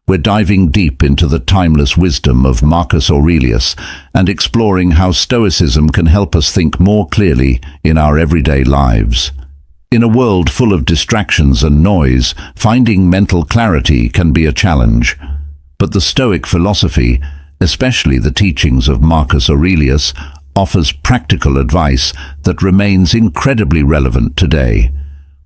we're diving deep into the timeless wisdom of Marcus Aurelius and exploring how Stoicism can help us think more clearly in our everyday lives. In a world full of distractions and noise, finding mental clarity can be a challenge. But the Stoic philosophy, especially the teachings of Marcus Aurelius, offers practical advice that remains incredibly relevant today.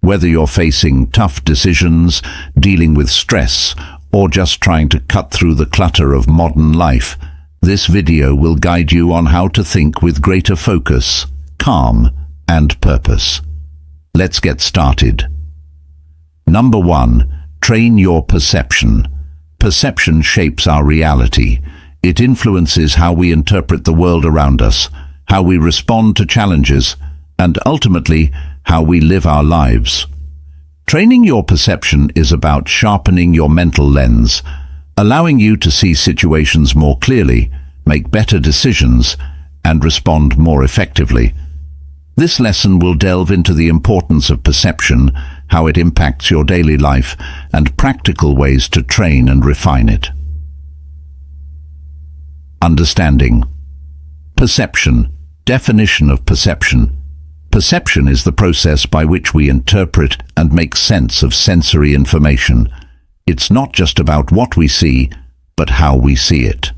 Whether you're facing tough decisions, dealing with stress, or just trying to cut through the clutter of modern life, this video will guide you on how to think with greater focus, calm, and purpose. Let's get started. Number 1. Train your perception. Perception shapes our reality. It influences how we interpret the world around us, how we respond to challenges, and ultimately, how we live our lives. Training your perception is about sharpening your mental lens, allowing you to see situations more clearly, make better decisions, and respond more effectively. This lesson will delve into the importance of perception, how it impacts your daily life, and practical ways to train and refine it. Understanding. Perception. Definition of perception. Perception is the process by which we interpret and make sense of sensory information. It's not just about what we see, but how we see it.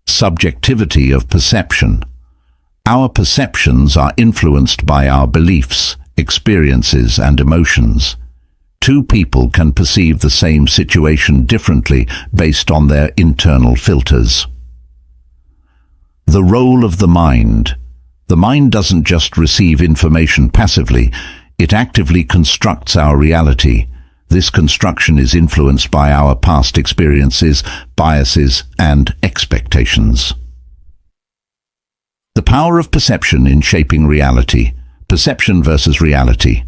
Subjectivity of perception. Our perceptions are influenced by our beliefs, experiences, and emotions. Two people can perceive the same situation differently based on their internal filters. The role of the mind. The mind doesn't just receive information passively, it actively constructs our reality. This construction is influenced by our past experiences, biases, and expectations. The power of perception in shaping reality. Perception versus reality.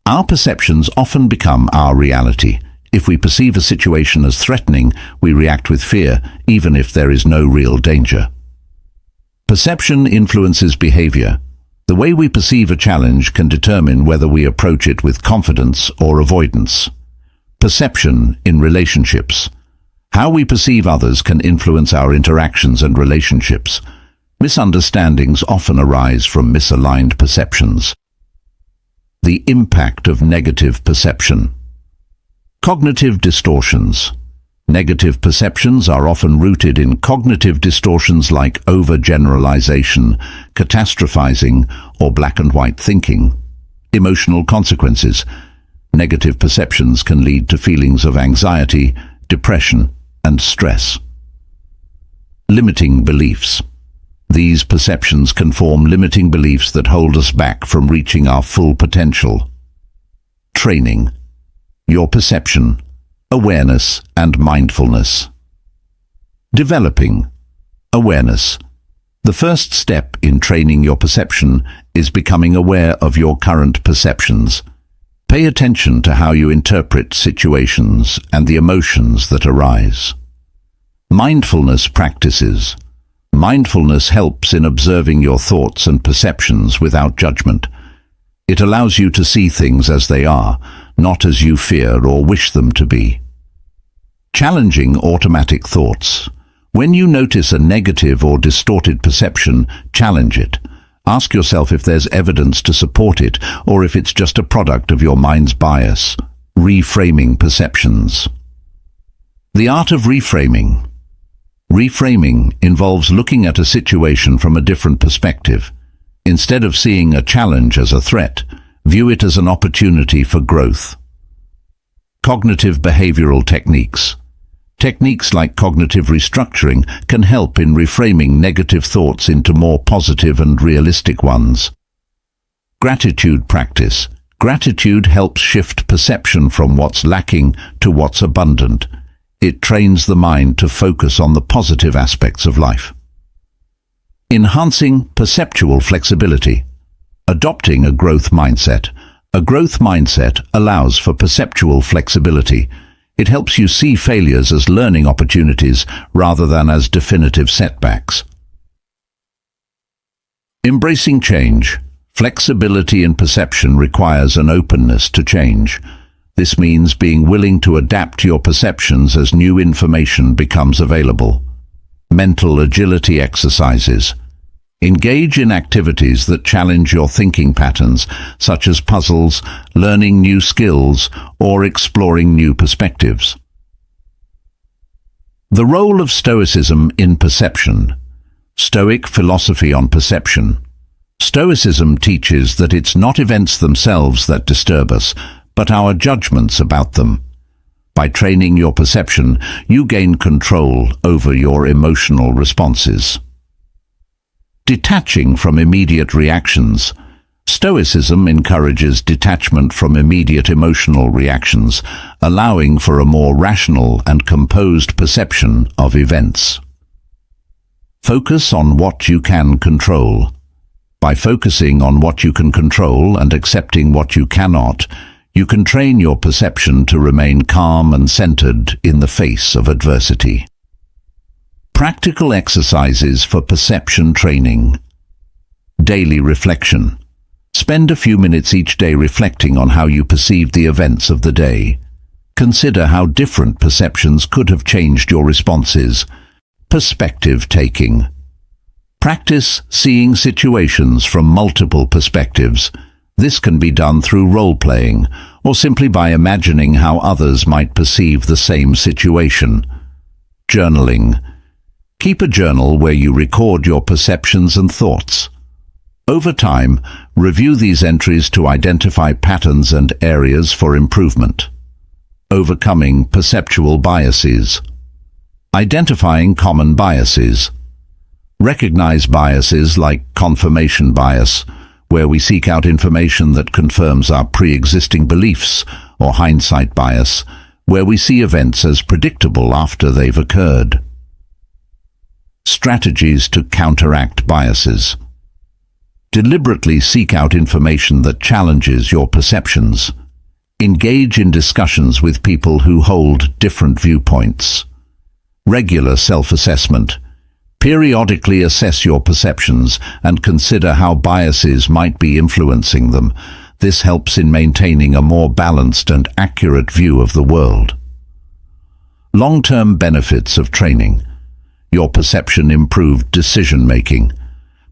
Our perceptions often become our reality. If we perceive a situation as threatening, we react with fear, even if there is no real danger. Perception influences behavior. The way we perceive a challenge can determine whether we approach it with confidence or avoidance. Perception in relationships. How we perceive others can influence our interactions and relationships. Misunderstandings often arise from misaligned perceptions. The impact of negative perception. Cognitive distortions. Negative perceptions are often rooted in cognitive distortions like overgeneralization, catastrophizing, or black and white thinking. Emotional consequences. Negative perceptions can lead to feelings of anxiety, depression, and stress. Limiting beliefs. These perceptions can form limiting beliefs that hold us back from reaching our full potential. Training your perception. Awareness and mindfulness. Developing awareness. The first step in training your perception is becoming aware of your current perceptions. Pay attention to how you interpret situations and the emotions that arise. Mindfulness practices. Mindfulness helps in observing your thoughts and perceptions without judgment. It allows you to see things as they are, not as you fear or wish them to be. Challenging automatic thoughts. When you notice a negative or distorted perception, challenge it. Ask yourself if there's evidence to support it or if it's just a product of your mind's bias. Reframing perceptions. The art of reframing. Reframing involves looking at a situation from a different perspective. Instead of seeing a challenge as a threat, view it as an opportunity for growth. Cognitive behavioral techniques. Techniques like cognitive restructuring can help in reframing negative thoughts into more positive and realistic ones. Gratitude practice. Gratitude helps shift perception from what's lacking to what's abundant. It trains the mind to focus on the positive aspects of life. Enhancing perceptual flexibility. Adopting a growth mindset. A growth mindset allows for perceptual flexibility. It helps you see failures as learning opportunities rather than as definitive setbacks. Embracing change. Flexibility in perception requires an openness to change. This means being willing to adapt your perceptions as new information becomes available. Mental agility exercises. Engage in activities that challenge your thinking patterns, such as puzzles, learning new skills, or exploring new perspectives. The role of Stoicism in perception. Stoic philosophy on perception. Stoicism teaches that it's not events themselves that disturb us, but our judgments about them. By training your perception, you gain control over your emotional responses. Detaching from immediate reactions. Stoicism encourages detachment from immediate emotional reactions, allowing for a more rational and composed perception of events. Focus on what you can control. By focusing on what you can control and accepting what you cannot, you can train your perception to remain calm and centered in the face of adversity. Practical exercises for perception training. Daily reflection. Spend a few minutes each day reflecting on how you perceived the events of the day. Consider how different perceptions could have changed your responses. Perspective taking. Practice seeing situations from multiple perspectives. This can be done through role-playing, or simply by imagining how others might perceive the same situation. Journaling. Keep a journal where you record your perceptions and thoughts. Over time, review these entries to identify patterns and areas for improvement. Overcoming perceptual biases. Identifying common biases. Recognize biases like confirmation bias, where we seek out information that confirms our pre-existing beliefs, or hindsight bias, where we see events as predictable after they've occurred. Strategies to counteract biases. Deliberately seek out information that challenges your perceptions. Engage in discussions with people who hold different viewpoints. Regular self-assessment. Periodically assess your perceptions and consider how biases might be influencing them. This helps in maintaining a more balanced and accurate view of the world. Long-term benefits of training. Your perception improved decision-making.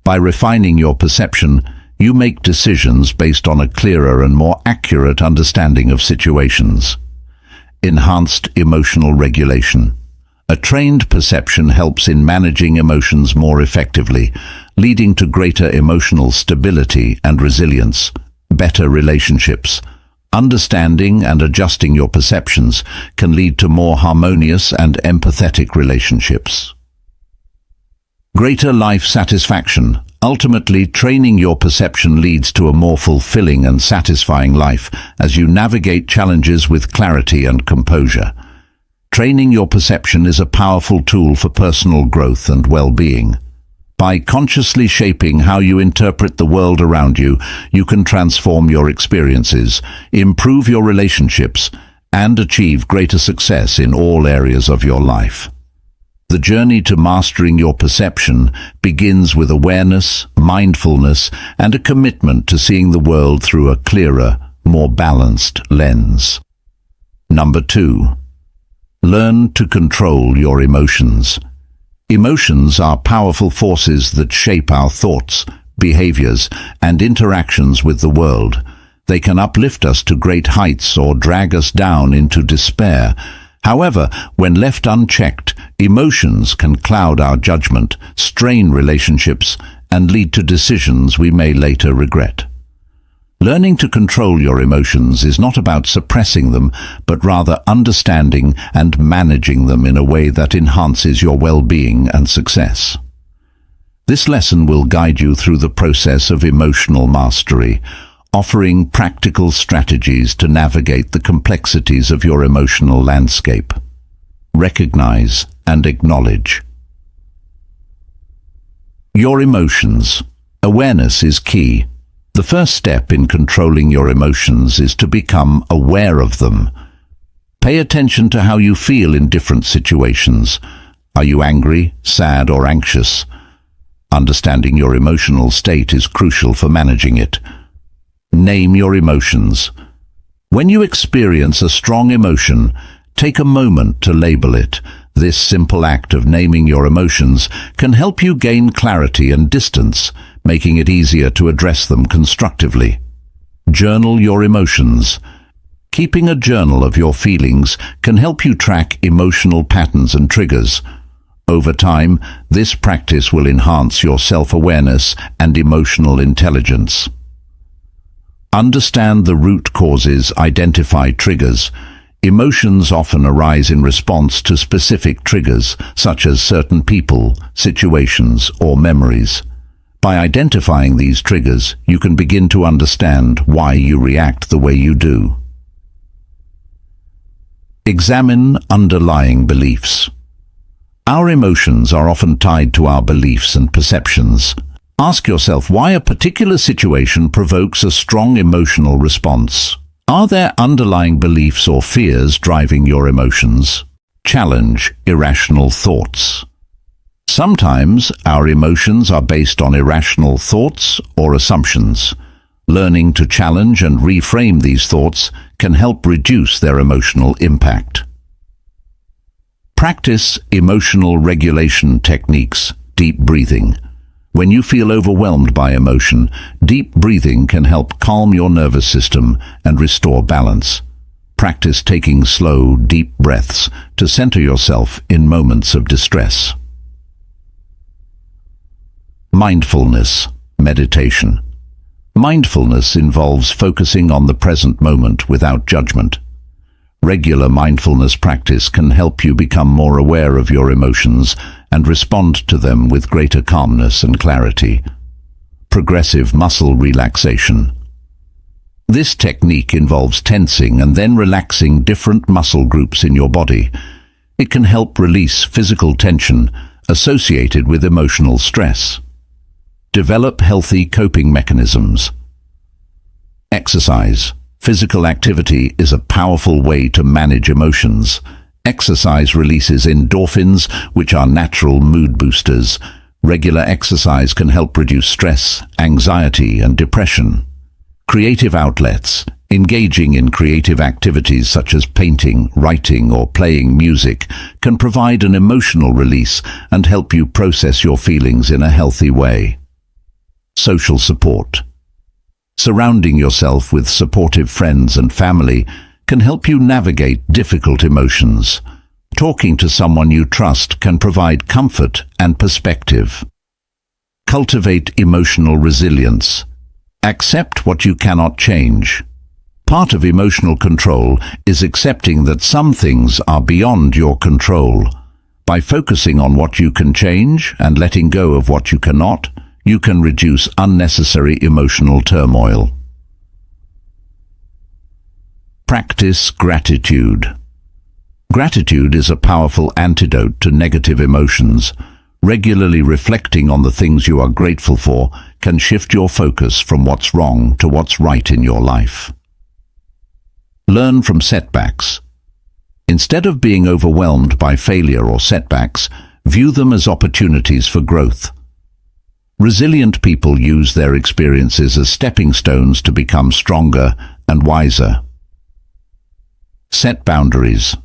By refining your perception, you make decisions based on a clearer and more accurate understanding of situations. Enhanced emotional regulation. A trained perception helps in managing emotions more effectively, leading to greater emotional stability and resilience. Better relationships. Understanding and adjusting your perceptions can lead to more harmonious and empathetic relationships. Greater life satisfaction. Ultimately, training your perception leads to a more fulfilling and satisfying life as you navigate challenges with clarity and composure. Training your perception is a powerful tool for personal growth and well-being. By consciously shaping how you interpret the world around you, you can transform your experiences, improve your relationships, and achieve greater success in all areas of your life. The journey to mastering your perception begins with awareness, mindfulness, and a commitment to seeing the world through a clearer, more balanced lens. Number 2. Learn to control your emotions. Emotions are powerful forces that shape our thoughts, behaviors, and interactions with the world. They can uplift us to great heights or drag us down into despair. However, when left unchecked, emotions can cloud our judgment, strain relationships, and lead to decisions we may later regret. Learning to control your emotions is not about suppressing them, but rather understanding and managing them in a way that enhances your well-being and success. This lesson will guide you through the process of emotional mastery, offering practical strategies to navigate the complexities of your emotional landscape. Recognize and acknowledge your emotions. Awareness is key. The first step in controlling your emotions is to become aware of them. Pay attention to how you feel in different situations. Are you angry, sad, or anxious? Understanding your emotional state is crucial for managing it. Name your emotions. When you experience a strong emotion, take a moment to label it. This simple act of naming your emotions can help you gain clarity and distance, making it easier to address them constructively. Journal your emotions. Keeping a journal of your feelings can help you track emotional patterns and triggers. Over time, this practice will enhance your self-awareness and emotional intelligence. Understand the root causes, identify triggers. Emotions often arise in response to specific triggers, such as certain people, situations, or memories. By identifying these triggers, you can begin to understand why you react the way you do. Examine underlying beliefs. Our emotions are often tied to our beliefs and perceptions. Ask yourself why a particular situation provokes a strong emotional response. Are there underlying beliefs or fears driving your emotions? Challenge irrational thoughts. Sometimes our emotions are based on irrational thoughts or assumptions. Learning to challenge and reframe these thoughts can help reduce their emotional impact. Practice emotional regulation techniques, deep breathing. When you feel overwhelmed by emotion, deep breathing can help calm your nervous system and restore balance. Practice taking slow, deep breaths to center yourself in moments of distress. Mindfulness, meditation. Mindfulness involves focusing on the present moment without judgment. Regular mindfulness practice can help you become more aware of your emotions and respond to them with greater calmness and clarity. Progressive muscle relaxation. This technique involves tensing and then relaxing different muscle groups in your body. It can help release physical tension associated with emotional stress. Develop healthy coping mechanisms. Exercise. Physical activity is a powerful way to manage emotions. Exercise releases endorphins, which are natural mood boosters. Regular exercise can help reduce stress, anxiety, and depression. Creative outlets. Engaging in creative activities such as painting, writing, or playing music can provide an emotional release and help you process your feelings in a healthy way. Social support. Surrounding yourself with supportive friends and family can help you navigate difficult emotions. Talking to someone you trust can provide comfort and perspective. Cultivate emotional resilience. Accept what you cannot change. Part of emotional control is accepting that some things are beyond your control. By focusing on what you can change and letting go of what you cannot, you can reduce unnecessary emotional turmoil. Practice gratitude. Gratitude is a powerful antidote to negative emotions. Regularly reflecting on the things you are grateful for can shift your focus from what's wrong to what's right in your life. Learn from setbacks. Instead of being overwhelmed by failure or setbacks, view them as opportunities for growth. Resilient people use their experiences as stepping stones to become stronger and wiser. Set boundaries.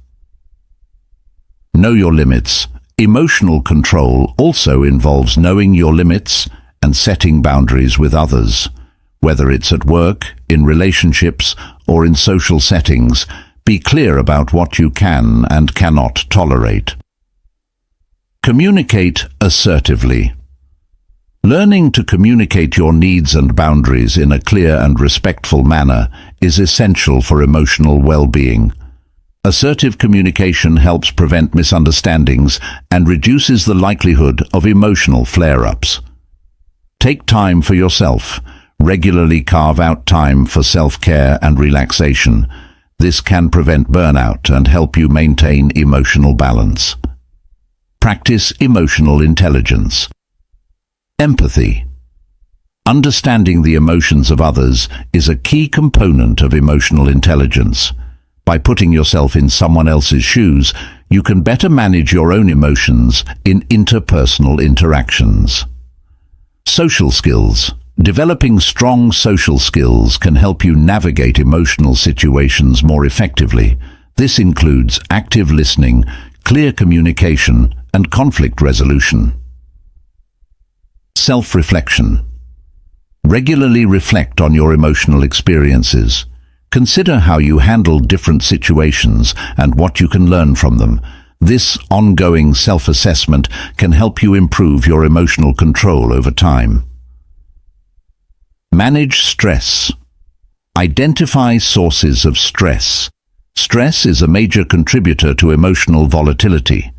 Know your limits. Emotional control also involves knowing your limits and setting boundaries with others. Whether it's at work, in relationships, or in social settings, be clear about what you can and cannot tolerate. Communicate assertively. Learning to communicate your needs and boundaries in a clear and respectful manner is essential for emotional well-being. Assertive communication helps prevent misunderstandings and reduces the likelihood of emotional flare-ups. Take time for yourself. Regularly carve out time for self-care and relaxation. This can prevent burnout and help you maintain emotional balance. Practice emotional intelligence. Empathy. Understanding the emotions of others is a key component of emotional intelligence. By putting yourself in someone else's shoes, you can better manage your own emotions in interpersonal interactions. Social skills. Developing strong social skills can help you navigate emotional situations more effectively. This includes active listening, clear communication, and conflict resolution. Self-reflection. Regularly reflect on your emotional experiences. Consider how you handled different situations and what you can learn from them. This ongoing self-assessment can help you improve your emotional control over time. Manage stress. Identify sources of stress. Stress is a major contributor to emotional volatility.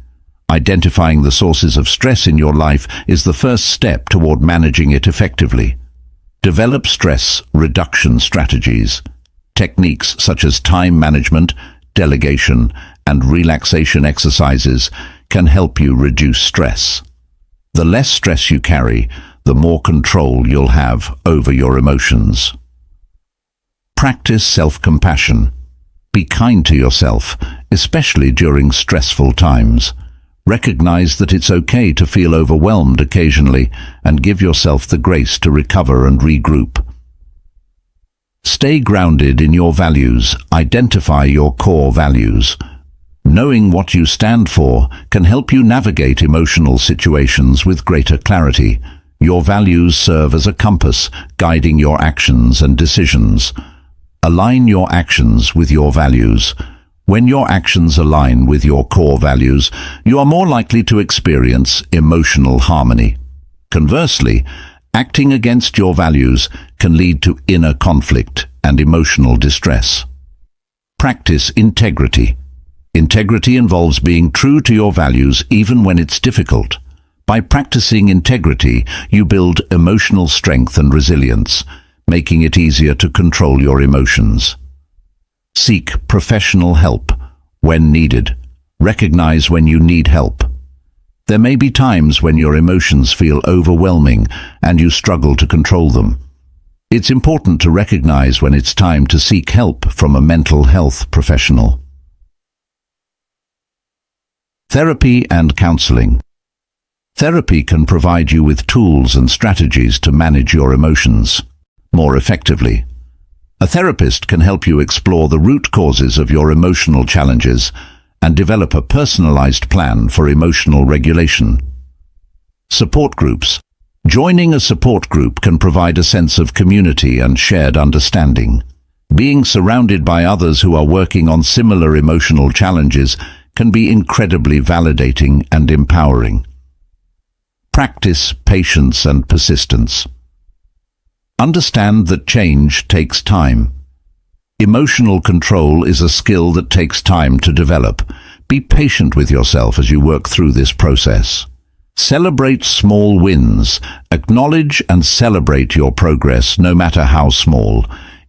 Identifying the sources of stress in your life is the first step toward managing it effectively. Develop stress reduction strategies. Techniques such as time management, delegation, and relaxation exercises can help you reduce stress. The less stress you carry, the more control you'll have over your emotions. Practice self-compassion. Be kind to yourself, especially during stressful times. Recognize that it's okay to feel overwhelmed occasionally and give yourself the grace to recover and regroup. Stay grounded in your values. Identify your core values. Knowing what you stand for can help you navigate emotional situations with greater clarity. Your values serve as a compass, guiding your actions and decisions. Align your actions with your values. When your actions align with your core values, you are more likely to experience emotional harmony. Conversely, acting against your values can lead to inner conflict and emotional distress. Practice integrity. Integrity involves being true to your values even when it's difficult. By practicing integrity, you build emotional strength and resilience, making it easier to control your emotions. Seek professional help when needed. Recognize when you need help. There may be times when your emotions feel overwhelming and you struggle to control them. It's important to recognize when it's time to seek help from a mental health professional. Therapy and counseling. Therapy can provide you with tools and strategies to manage your emotions more effectively. A therapist can help you explore the root causes of your emotional challenges and develop a personalized plan for emotional regulation. Support groups. Joining a support group can provide a sense of community and shared understanding. Being surrounded by others who are working on similar emotional challenges can be incredibly validating and empowering. Practice patience and persistence. Understand that change takes time. Emotional control is a skill that takes time to develop. Be patient with yourself as you work through this process. Celebrate small wins. Acknowledge and celebrate your progress, no matter how small.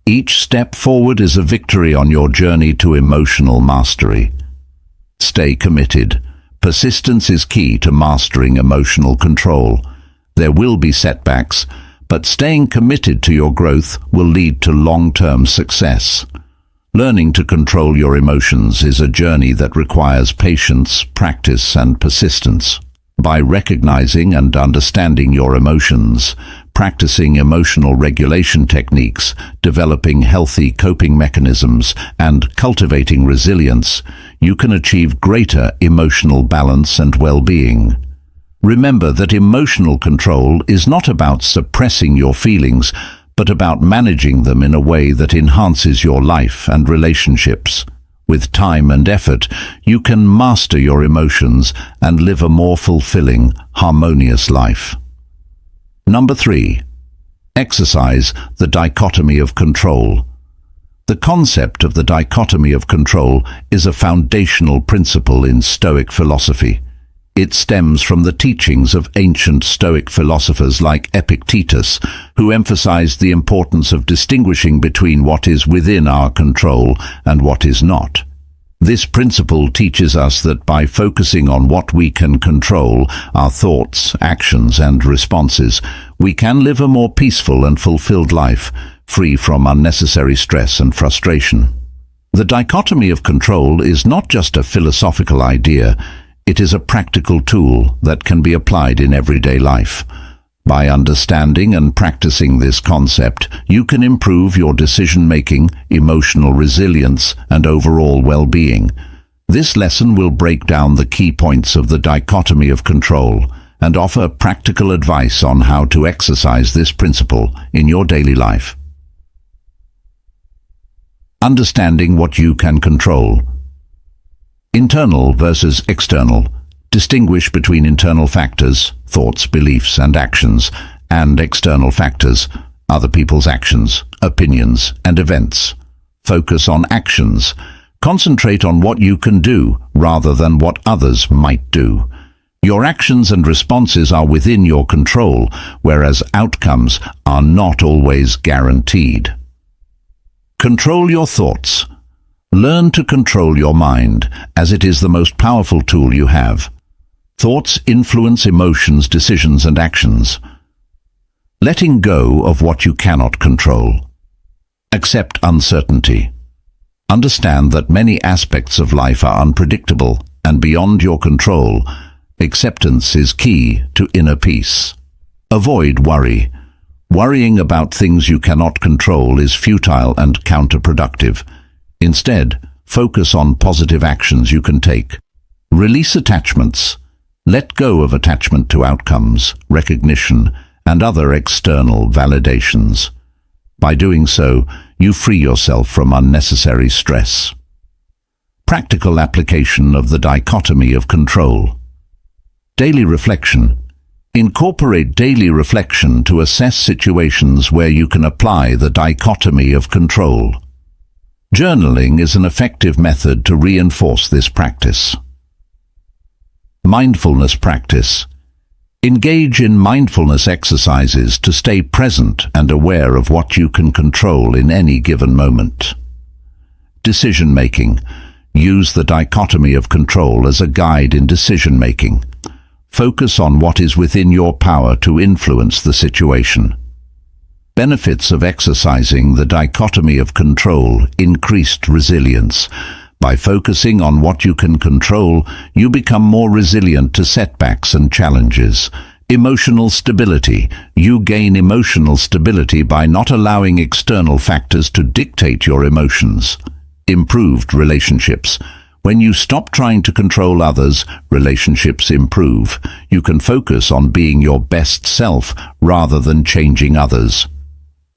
Each step forward is a victory on your journey to emotional mastery. Stay committed. Persistence is key to mastering emotional control. There will be setbacks, but staying committed to your growth will lead to long-term success. Learning to control your emotions is a journey that requires patience, practice, and persistence. By recognizing and understanding your emotions, practicing emotional regulation techniques, developing healthy coping mechanisms, and cultivating resilience, you can achieve greater emotional balance and well-being. Remember that emotional control is not about suppressing your feelings, but about managing them in a way that enhances your life and relationships. With time and effort, you can master your emotions and live a more fulfilling, harmonious life. Number 3. Exercise the dichotomy of control. The concept of the dichotomy of control is a foundational principle in Stoic philosophy. It stems from the teachings of ancient Stoic philosophers like Epictetus, who emphasized the importance of distinguishing between what is within our control and what is not. This principle teaches us that by focusing on what we can control, our thoughts, actions, and responses, we can live a more peaceful and fulfilled life, free from unnecessary stress and frustration. The dichotomy of control is not just a philosophical idea. It is a practical tool that can be applied in everyday life. By understanding and practicing this concept, you can improve your decision-making, emotional resilience, and overall well-being. This lesson will break down the key points of the dichotomy of control and offer practical advice on how to exercise this principle in your daily life. Understanding what you can control. Internal versus external. Distinguish between internal factors, thoughts, beliefs, and actions, and external factors, other people's actions, opinions, and events. Focus on actions. Concentrate on what you can do rather than what others might do. Your actions and responses are within your control, whereas outcomes are not always guaranteed. Control your thoughts. Learn to control your mind, as it is the most powerful tool you have. Thoughts influence emotions, decisions, and actions. Letting go of what you cannot control. Accept uncertainty. Understand that many aspects of life are unpredictable and beyond your control. Acceptance is key to inner peace. Avoid worry. Worrying about things you cannot control is futile and counterproductive. Instead, focus on positive actions you can take. Release attachments. Let go of attachment to outcomes, recognition, and other external validations. By doing so, you free yourself from unnecessary stress. Practical application of the dichotomy of control. Daily reflection. Incorporate daily reflection to assess situations where you can apply the dichotomy of control. Journaling is an effective method to reinforce this practice. Mindfulness practice. Engage in mindfulness exercises to stay present and aware of what you can control in any given moment. Decision-making. Use the dichotomy of control as a guide in decision-making. Focus on what is within your power to influence the situation. Benefits of exercising the dichotomy of control: increased resilience. By focusing on what you can control, you become more resilient to setbacks and challenges. Emotional stability. You gain emotional stability by not allowing external factors to dictate your emotions. Improved relationships. When you stop trying to control others, relationships improve. You can focus on being your best self rather than changing others.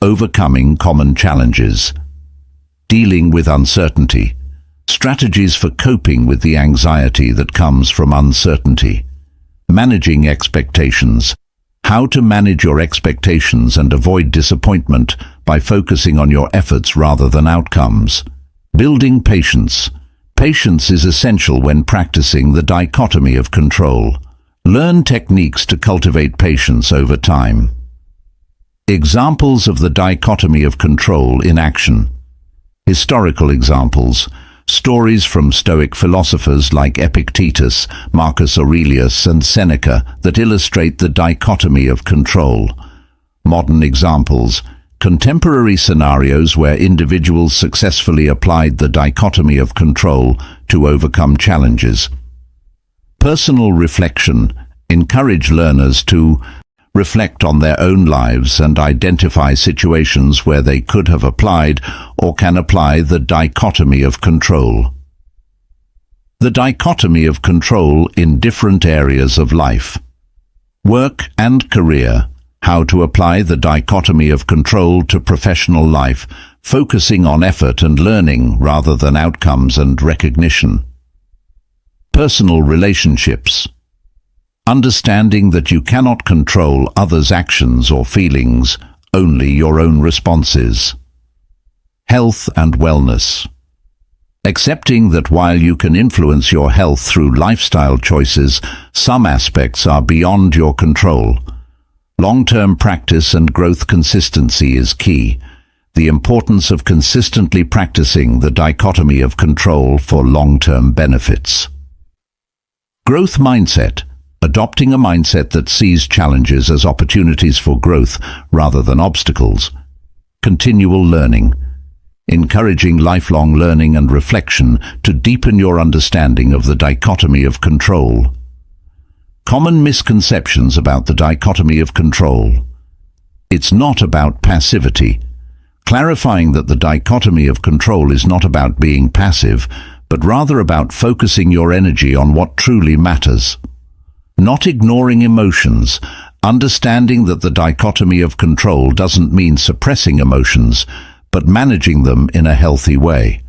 Overcoming common challenges. Dealing with uncertainty. Strategies for coping with the anxiety that comes from uncertainty. Managing expectations. How to manage your expectations and avoid disappointment by focusing on your efforts rather than outcomes. Building patience. Patience is essential when practicing the dichotomy of control. Learn techniques to cultivate patience over time. Examples of the dichotomy of control in action. Historical examples. Stories from Stoic philosophers like Epictetus, Marcus Aurelius, and Seneca that illustrate the dichotomy of control. Modern examples. Contemporary scenarios where individuals successfully applied the dichotomy of control to overcome challenges. Personal reflection. Encourage learners to reflect on their own lives and identify situations where they could have applied or can apply the dichotomy of control. The dichotomy of control in different areas of life. Work and career. How to apply the dichotomy of control to professional life, focusing on effort and learning rather than outcomes and recognition. Personal relationships. Understanding that you cannot control others' actions or feelings, only your own responses. Health and wellness. Accepting that while you can influence your health through lifestyle choices, some aspects are beyond your control. Long-term practice and growth consistency is key. The importance of consistently practicing the dichotomy of control for long-term benefits. Growth mindset. Adopting a mindset that sees challenges as opportunities for growth rather than obstacles. Continual learning. Encouraging lifelong learning and reflection to deepen your understanding of the dichotomy of control. Common misconceptions about the dichotomy of control. It's not about passivity. Clarifying that the dichotomy of control is not about being passive, but rather about focusing your energy on what truly matters. Not ignoring emotions. Understanding that the dichotomy of control doesn't mean suppressing emotions, but managing them in a healthy way.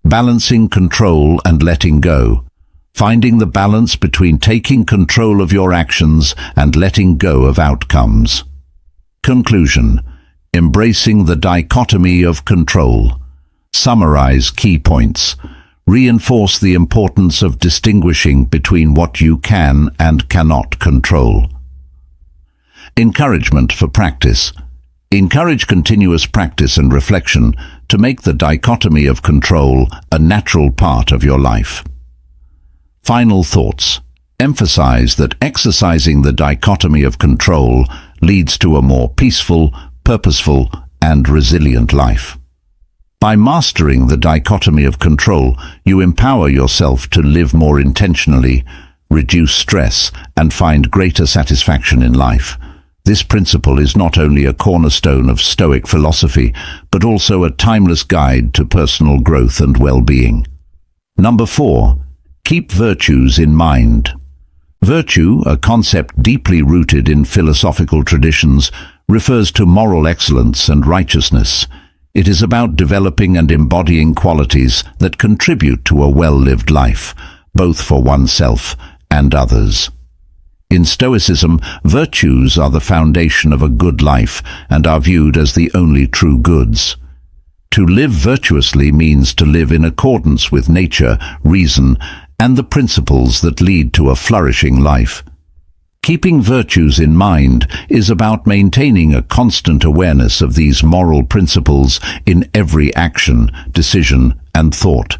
Balancing control and letting go. Finding the balance between taking control of your actions and letting go of outcomes. Conclusion. Embracing the dichotomy of control. Summarize key points. Reinforce the importance of distinguishing between what you can and cannot control. Encouragement for practice. Encourage continuous practice and reflection to make the dichotomy of control a natural part of your life. Final thoughts. Emphasize that exercising the dichotomy of control leads to a more peaceful, purposeful, and resilient life. By mastering the dichotomy of control, you empower yourself to live more intentionally, reduce stress, and find greater satisfaction in life. This principle is not only a cornerstone of Stoic philosophy, but also a timeless guide to personal growth and well-being. Number 4. Keep virtues in mind. Virtue, a concept deeply rooted in philosophical traditions, refers to moral excellence and righteousness. It is about developing and embodying qualities that contribute to a well-lived life, both for oneself and others. In Stoicism, virtues are the foundation of a good life and are viewed as the only true goods. To live virtuously means to live in accordance with nature, reason, and the principles that lead to a flourishing life. Keeping virtues in mind is about maintaining a constant awareness of these moral principles in every action, decision, and thought.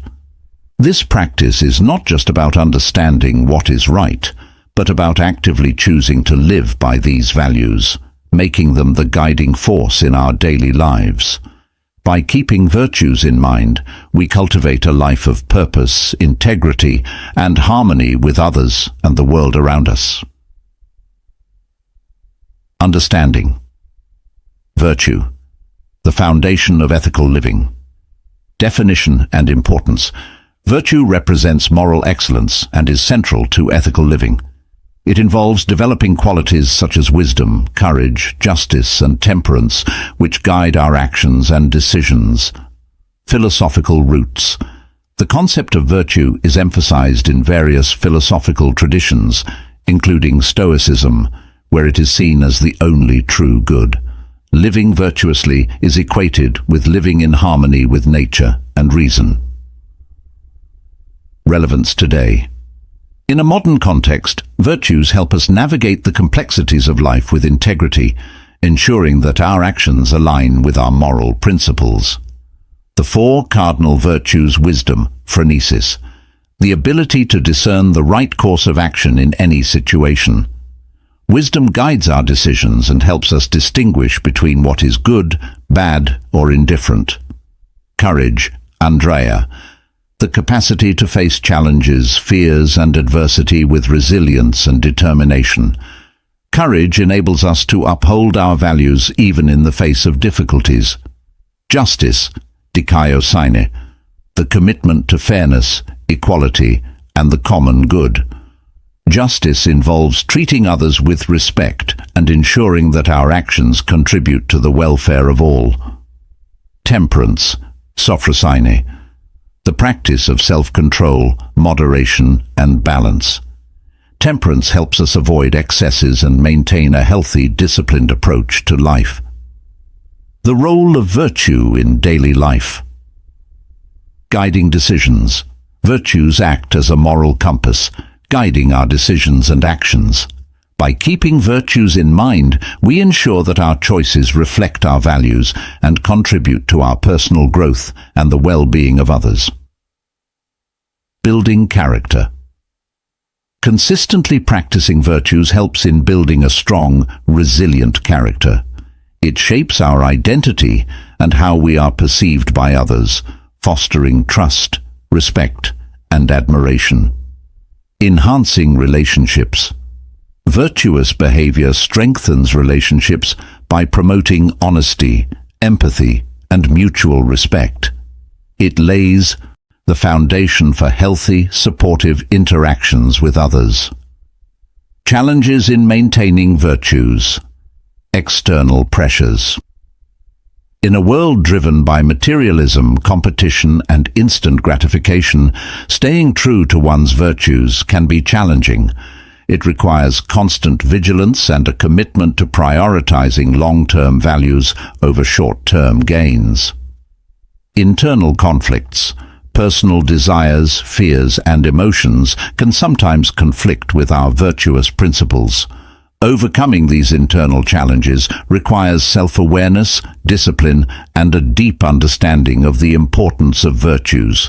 This practice is not just about understanding what is right, but about actively choosing to live by these values, making them the guiding force in our daily lives. By keeping virtues in mind, we cultivate a life of purpose, integrity, and harmony with others and the world around us. Understanding. Virtue, the foundation of ethical living. Definition and importance. Virtue represents moral excellence and is central to ethical living. It involves developing qualities such as wisdom, courage, justice, and temperance, which guide our actions and decisions. Philosophical roots. The concept of virtue is emphasized in various philosophical traditions, including Stoicism, where it is seen as the only true good. Living virtuously is equated with living in harmony with nature and reason. Relevance today. In a modern context, virtues help us navigate the complexities of life with integrity, ensuring that our actions align with our moral principles. The 4 cardinal virtues: wisdom, phronesis, the ability to discern the right course of action in any situation. Wisdom guides our decisions and helps us distinguish between what is good, bad, or indifferent. Courage, Andrea, the capacity to face challenges, fears, and adversity with resilience and determination. Courage enables us to uphold our values even in the face of difficulties. Justice, dichotomy, the commitment to fairness, equality, and the common good. Justice involves treating others with respect and ensuring that our actions contribute to the welfare of all. Temperance, sophrosyne, the practice of self-control, moderation, and balance. Temperance helps us avoid excesses and maintain a healthy, disciplined approach to life. The role of virtue in daily life. Guiding decisions. Virtues act as a moral compass, guiding our decisions and actions. By keeping virtues in mind, we ensure that our choices reflect our values and contribute to our personal growth and the well-being of others. Building character. Consistently practicing virtues helps in building a strong, resilient character. It shapes our identity and how we are perceived by others, fostering trust, respect, and admiration. Enhancing relationships. Virtuous behavior strengthens relationships by promoting honesty, empathy, and mutual respect. It lays the foundation for healthy, supportive interactions with others. Challenges in maintaining virtues. External pressures. In a world driven by materialism, competition, and instant gratification, staying true to one's virtues can be challenging. It requires constant vigilance and a commitment to prioritizing long-term values over short-term gains. Internal conflicts. Personal desires, fears, and emotions can sometimes conflict with our virtuous principles. Overcoming these internal challenges requires self-awareness, discipline, and a deep understanding of the importance of virtues.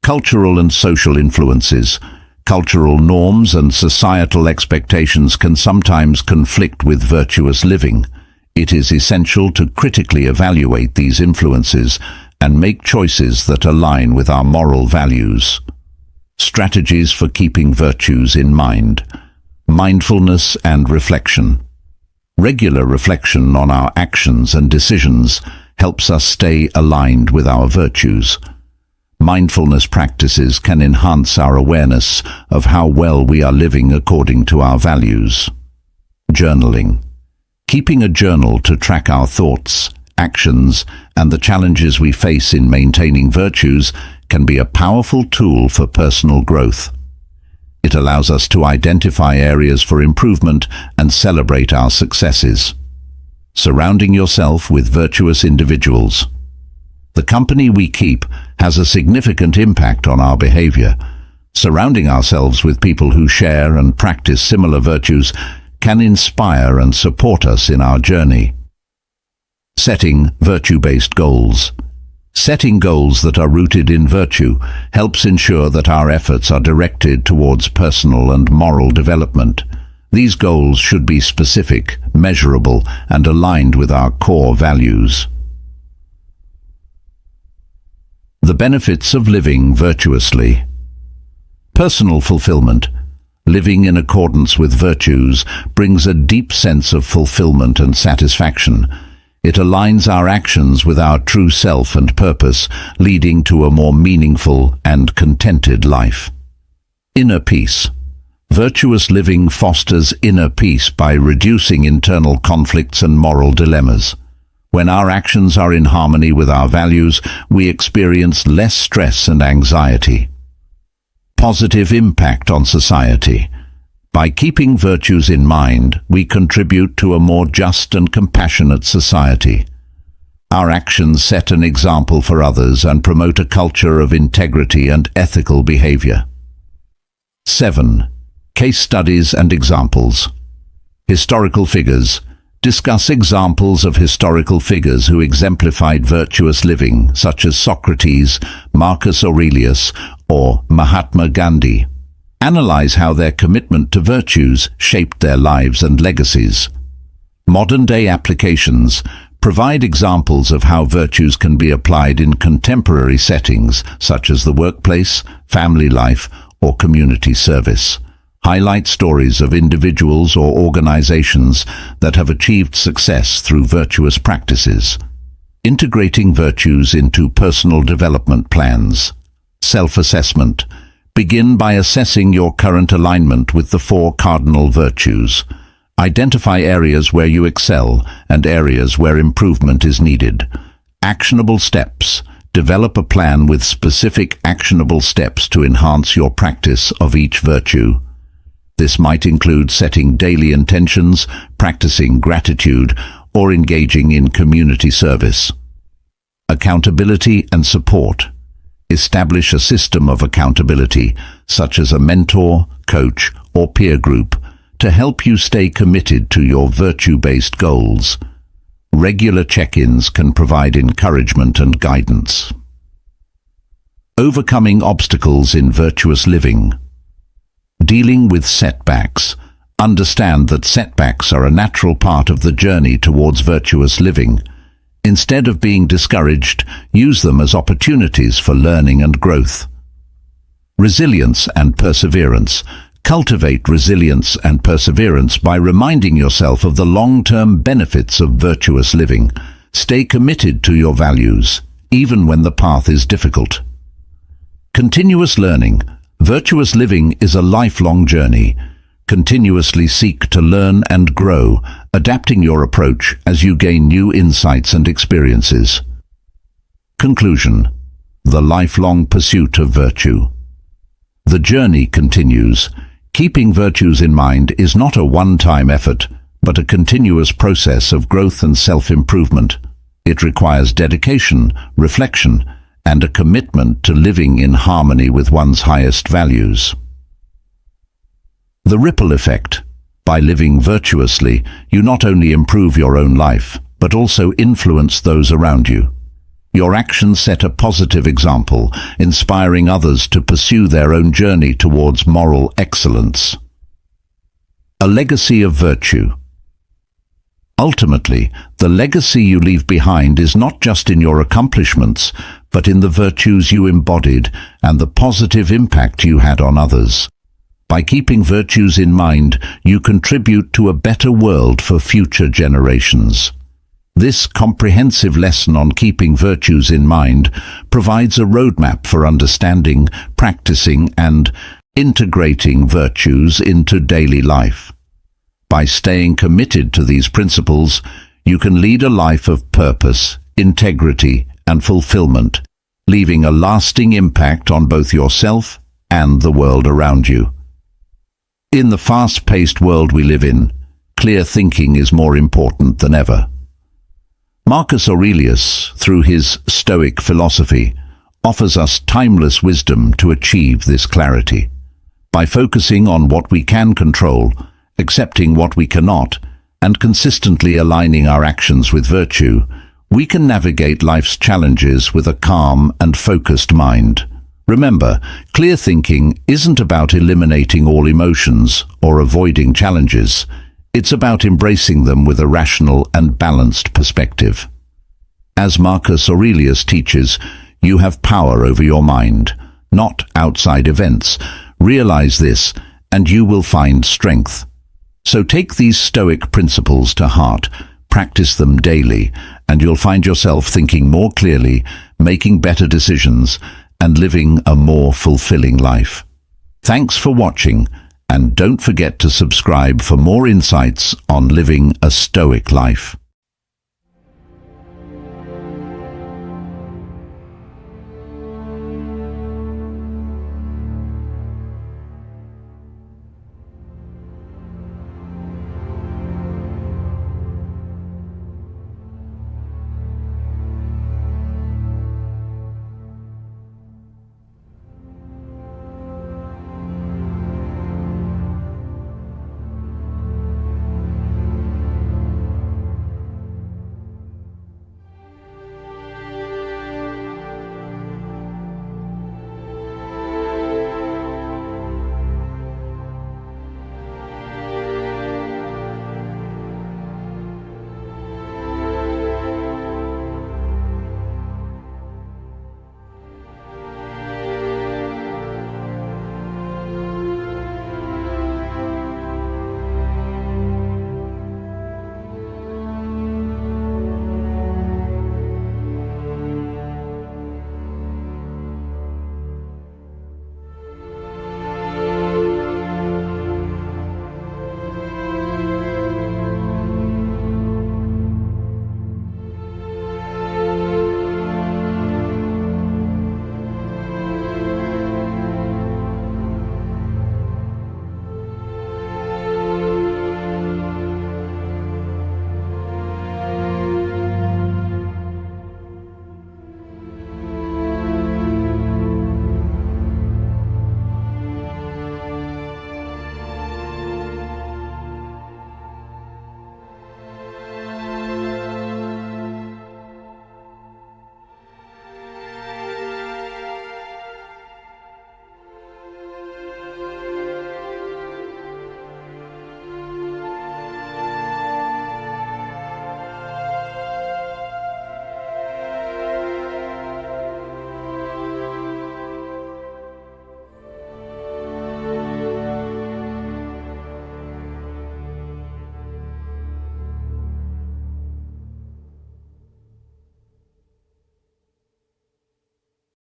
Cultural and social influences. Cultural norms and societal expectations can sometimes conflict with virtuous living. It is essential to critically evaluate these influences and make choices that align with our moral values. Strategies for keeping virtues in mind. Mindfulness and reflection. Regular reflection on our actions and decisions helps us stay aligned with our virtues. Mindfulness practices can enhance our awareness of how well we are living according to our values. Journaling. Keeping a journal to track our thoughts, actions, and the challenges we face in maintaining virtues can be a powerful tool for personal growth. It allows us to identify areas for improvement and celebrate our successes. Surrounding yourself with virtuous individuals. The company we keep has a significant impact on our behavior. Surrounding ourselves with people who share and practice similar virtues can inspire and support us in our journey. Setting virtue-based goals. Setting goals that are rooted in virtue helps ensure that our efforts are directed towards personal and moral development. These goals should be specific, measurable, and aligned with our core values. The benefits of living virtuously. Personal fulfillment. Living in accordance with virtues brings a deep sense of fulfillment and satisfaction. It aligns our actions with our true self and purpose, leading to a more meaningful and contented life. Inner peace. Virtuous living fosters inner peace by reducing internal conflicts and moral dilemmas. When our actions are in harmony with our values, we experience less stress and anxiety. Positive impact on society. By keeping virtues in mind, we contribute to a more just and compassionate society. Our actions set an example for others and promote a culture of integrity and ethical behavior. 7. Case studies and examples. Historical figures. Discuss examples of historical figures who exemplified virtuous living, such as Socrates, Marcus Aurelius, or Mahatma Gandhi. Analyze how their commitment to virtues shaped their lives and legacies. Modern-day applications. Provide examples of how virtues can be applied in contemporary settings, such as the workplace, family life, or community service. Highlight stories of individuals or organizations that have achieved success through virtuous practices. Integrating virtues into personal development plans. Self-assessment. Begin by assessing your current alignment with the 4 cardinal virtues. Identify areas where you excel and areas where improvement is needed. Actionable steps. Develop a plan with specific actionable steps to enhance your practice of each virtue. This might include setting daily intentions, practicing gratitude, or engaging in community service. Accountability and support. Establish a system of accountability, such as a mentor, coach, or peer group, to help you stay committed to your virtue-based goals. Regular check-ins can provide encouragement and guidance. Overcoming obstacles in virtuous living. Dealing with setbacks. Understand that setbacks are a natural part of the journey towards virtuous living. Instead of being discouraged, use them as opportunities for learning and growth. Resilience and perseverance. Cultivate resilience and perseverance by reminding yourself of the long-term benefits of virtuous living. Stay committed to your values, even when the path is difficult. Continuous learning. Virtuous living is a lifelong journey. Continuously seek to learn and grow, adapting your approach as you gain new insights and experiences. Conclusion. The lifelong pursuit of virtue. The journey continues. Keeping virtues in mind is not a one-time effort, but a continuous process of growth and self-improvement. It requires dedication, reflection, and a commitment to living in harmony with one's highest values. The ripple effect. By living virtuously, you not only improve your own life, but also influence those around you. Your actions set a positive example, inspiring others to pursue their own journey towards moral excellence. A legacy of virtue. Ultimately, the legacy you leave behind is not just in your accomplishments, but in the virtues you embodied and the positive impact you had on others. By keeping virtues in mind, you contribute to a better world for future generations. This comprehensive lesson on keeping virtues in mind provides a roadmap for understanding, practicing, and integrating virtues into daily life. By staying committed to these principles, you can lead a life of purpose, integrity, and fulfillment, leaving a lasting impact on both yourself and the world around you. In the fast-paced world we live in, clear thinking is more important than ever. Marcus Aurelius, through his Stoic philosophy, offers us timeless wisdom to achieve this clarity. By focusing on what we can control, accepting what we cannot, and consistently aligning our actions with virtue, we can navigate life's challenges with a calm and focused mind. Remember, clear thinking isn't about eliminating all emotions or avoiding challenges. It's about embracing them with a rational and balanced perspective. As Marcus Aurelius teaches, you have power over your mind, not outside events. Realize this, and you will find strength. So take these Stoic principles to heart, practice them daily, and you'll find yourself thinking more clearly, making better decisions, and living a more fulfilling life. Thanks for watching. And don't forget to subscribe for more insights on living a Stoic life.